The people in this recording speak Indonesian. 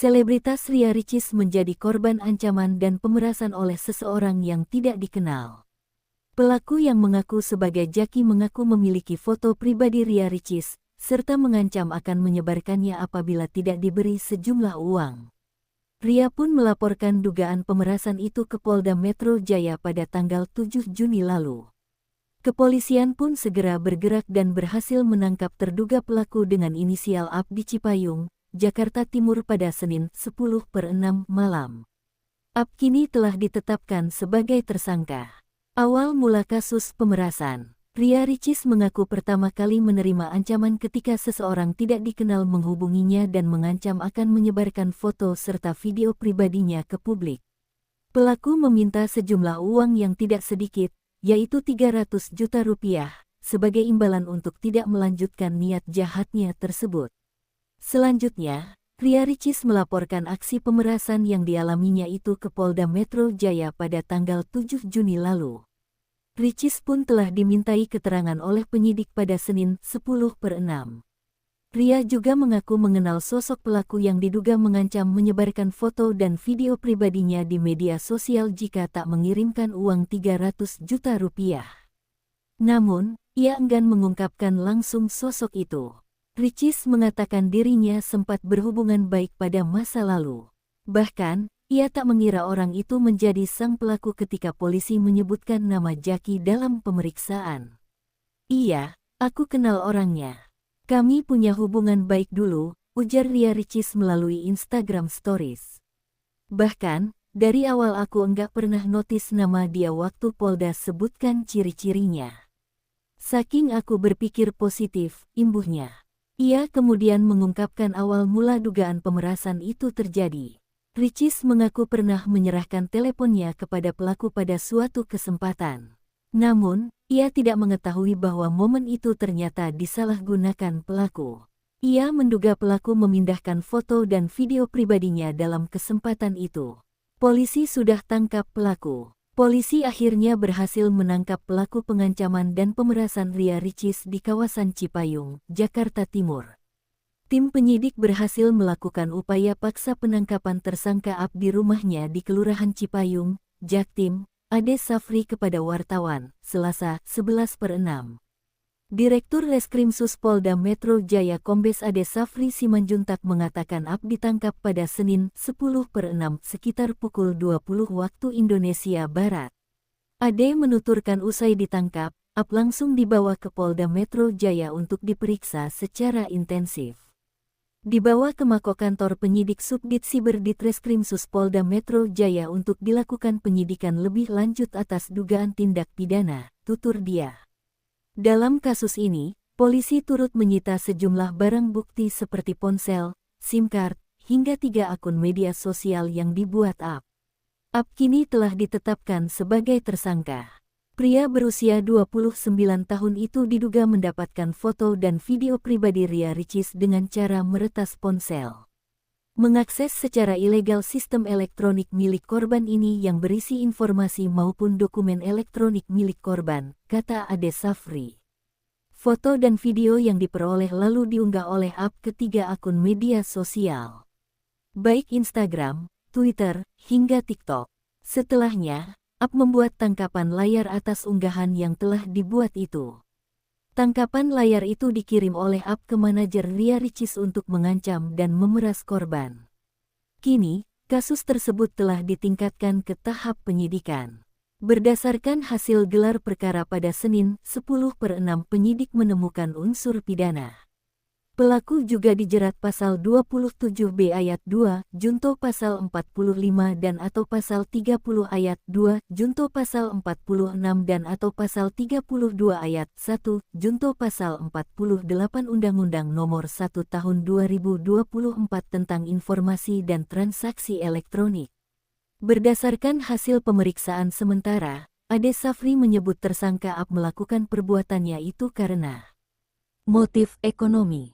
Selebritas Ria Ricis menjadi korban ancaman dan pemerasan oleh seseorang yang tidak dikenal. Pelaku yang mengaku sebagai Jaki mengaku memiliki foto pribadi Ria Ricis, serta mengancam akan menyebarkannya apabila tidak diberi sejumlah uang. Ria pun melaporkan dugaan pemerasan itu ke Polda Metro Jaya pada tanggal 7 Juni lalu. Kepolisian pun segera bergerak dan berhasil menangkap terduga pelaku dengan inisial AP di Cipayung, Jakarta Timur pada Senin 10/6 malam. AP kini telah ditetapkan sebagai tersangka. Awal mula kasus pemerasan, Ria Ricis mengaku pertama kali menerima ancaman ketika seseorang tidak dikenal menghubunginya dan mengancam akan menyebarkan foto serta video pribadinya ke publik. Pelaku meminta sejumlah uang yang tidak sedikit, yaitu 300 juta rupiah, sebagai imbalan untuk tidak melanjutkan niat jahatnya tersebut. Selanjutnya, Ria Ricis melaporkan aksi pemerasan yang dialaminya itu ke Polda Metro Jaya pada tanggal 7 Juni lalu. Ricis pun telah dimintai keterangan oleh penyidik pada Senin 10/6. Ria juga mengaku mengenal sosok pelaku yang diduga mengancam menyebarkan foto dan video pribadinya di media sosial jika tak mengirimkan uang 300 juta rupiah. Namun, ia enggan mengungkapkan langsung sosok itu. Ricis mengatakan dirinya sempat berhubungan baik pada masa lalu. Bahkan, ia tak mengira orang itu menjadi sang pelaku ketika polisi menyebutkan nama Jaki dalam pemeriksaan. "Iya, aku kenal orangnya. Kami punya hubungan baik dulu," ujar Ria Ricis melalui Instagram Stories. "Bahkan, dari awal aku enggak pernah notis nama dia waktu Polda sebutkan ciri-cirinya. Saking aku berpikir positif," imbuhnya. Ia kemudian mengungkapkan awal mula dugaan pemerasan itu terjadi. Ricis mengaku pernah menyerahkan teleponnya kepada pelaku pada suatu kesempatan. Namun, ia tidak mengetahui bahwa momen itu ternyata disalahgunakan pelaku. Ia menduga pelaku memindahkan foto dan video pribadinya dalam kesempatan itu. Polisi sudah tangkap pelaku. Polisi akhirnya berhasil menangkap pelaku pengancaman dan pemerasan Ria Ricis di kawasan Cipayung, Jakarta Timur. Tim penyidik berhasil melakukan upaya paksa penangkapan tersangka AP di rumahnya di Kelurahan Cipayung, Jaktim, Ade Safri kepada wartawan, Selasa, 11/6. Direktur Reskrimsus Polda Metro Jaya Kombes Ade Safri Simanjuntak mengatakan AP ditangkap pada Senin, 10/6 sekitar pukul 20 waktu Indonesia Barat. Ade menuturkan usai ditangkap, AP langsung dibawa ke Polda Metro Jaya untuk diperiksa secara intensif. Dibawa ke Mako Kantor Penyidik Subdit Siber Ditreskrimsus Polda Metro Jaya untuk dilakukan penyidikan lebih lanjut atas dugaan tindak pidana, tutur dia. Dalam kasus ini, polisi turut menyita sejumlah barang bukti seperti ponsel, SIM card, hingga 3 akun media sosial yang dibuat AP. AP kini telah ditetapkan sebagai tersangka. Pria berusia 29 tahun itu diduga mendapatkan foto dan video pribadi Ria Ricis dengan cara meretas ponsel. Mengakses secara ilegal sistem elektronik milik korban ini yang berisi informasi maupun dokumen elektronik milik korban, kata Ade Safri. Foto dan video yang diperoleh lalu diunggah oleh AP ke 3 akun media sosial, baik Instagram, Twitter, hingga TikTok. Setelahnya, AP membuat tangkapan layar atas unggahan yang telah dibuat itu. Tangkapan layar itu dikirim oleh AP ke manajer Ria Ricis untuk mengancam dan memeras korban. Kini, kasus tersebut telah ditingkatkan ke tahap penyidikan. Berdasarkan hasil gelar perkara pada Senin, 10/6 penyidik menemukan unsur pidana. Pelaku juga dijerat pasal 27B ayat 2, junto pasal 45 dan atau pasal 30 ayat 2, junto pasal 46 dan atau pasal 32 ayat 1, junto pasal 48 Undang-Undang Nomor 1 Tahun 2024 tentang Informasi dan Transaksi Elektronik. Berdasarkan hasil pemeriksaan sementara, Ade Safri menyebut tersangka AP melakukan perbuatannya itu karena motif ekonomi.